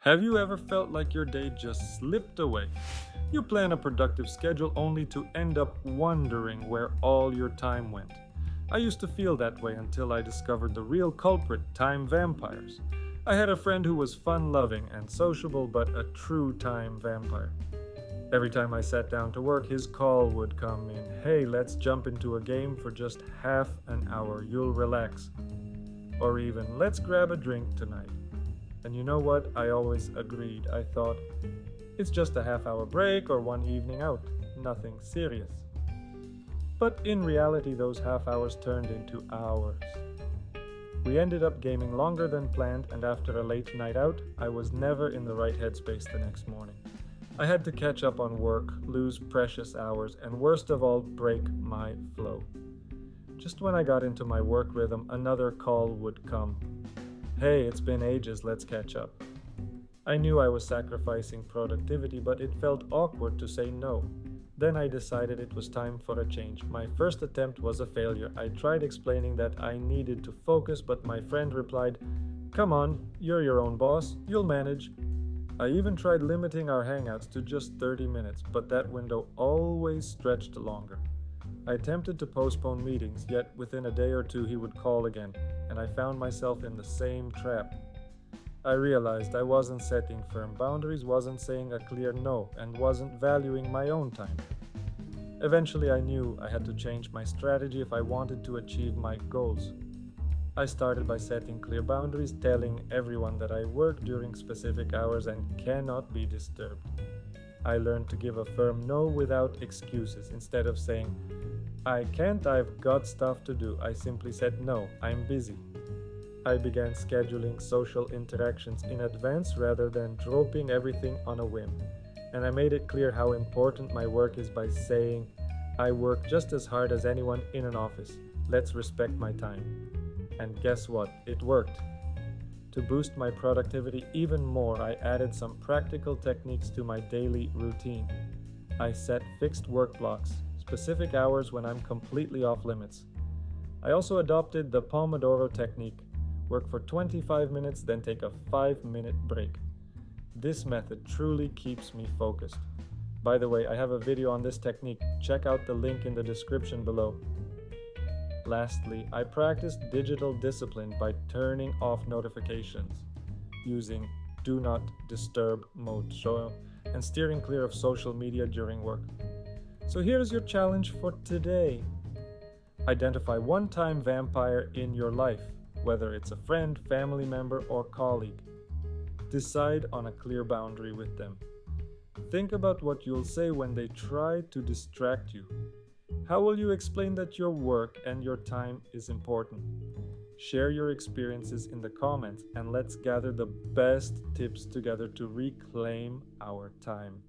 Have you ever felt like your day just slipped away? You plan a productive schedule only to end up wondering where all your time went. I used to feel that way until I discovered the real culprit, time vampires. I had a friend who was fun loving and sociable, but a true time vampire. Every time I sat down to work, his call would come in. Hey, let's jump into a game for just half an hour. You'll relax. Or even, let's grab a drink tonight. And you know what? I always agreed. I thought, it's just a half-hour break or one evening out. Nothing serious. But in reality, those half hours turned into hours. We ended up gaming longer than planned, and after a late night out, I was never in the right headspace the next morning. I had to catch up on work, lose precious hours, and worst of all, break my flow. Just when I got into my work rhythm, another call would come. Hey, it's been ages, let's catch up. I knew I was sacrificing productivity, but it felt awkward to say no. Then I decided it was time for a change. My first attempt was a failure. I tried explaining that I needed to focus, but my friend replied, "Come on, you're your own boss, you'll manage." I even tried limiting our hangouts to just 30 minutes, but that window always stretched longer. I attempted to postpone meetings, yet within a day or two he would call again, and I found myself in the same trap. I realized I wasn't setting firm boundaries, wasn't saying a clear no, and wasn't valuing my own time. Eventually I knew I had to change my strategy if I wanted to achieve my goals. I started by setting clear boundaries, telling everyone that I work during specific hours and cannot be disturbed. I learned to give a firm no without excuses. Instead of saying, "I can't, I've got stuff to do," I simply said, "No, I'm busy." I began scheduling social interactions in advance rather than dropping everything on a whim. And I made it clear how important my work is by saying, "I work just as hard as anyone in an office. Let's respect my time." And guess what? It worked. To boost my productivity even more, I added some practical techniques to my daily routine. I set fixed work blocks, specific hours when I'm completely off limits. I also adopted the Pomodoro technique. Work for 25 minutes, then take a 5-minute break. This method truly keeps me focused. By the way, I have a video on this technique. Check out the link in the description below. Lastly, I practiced digital discipline by turning off notifications, using do not disturb mode, and steering clear of social media during work. So here's your challenge for today. Identify one time vampire in your life, whether it's a friend, family member, or colleague. Decide on a clear boundary with them. Think about what you'll say when they try to distract you. How will you explain that your work and your time is important? Share your experiences in the comments and let's gather the best tips together to reclaim our time.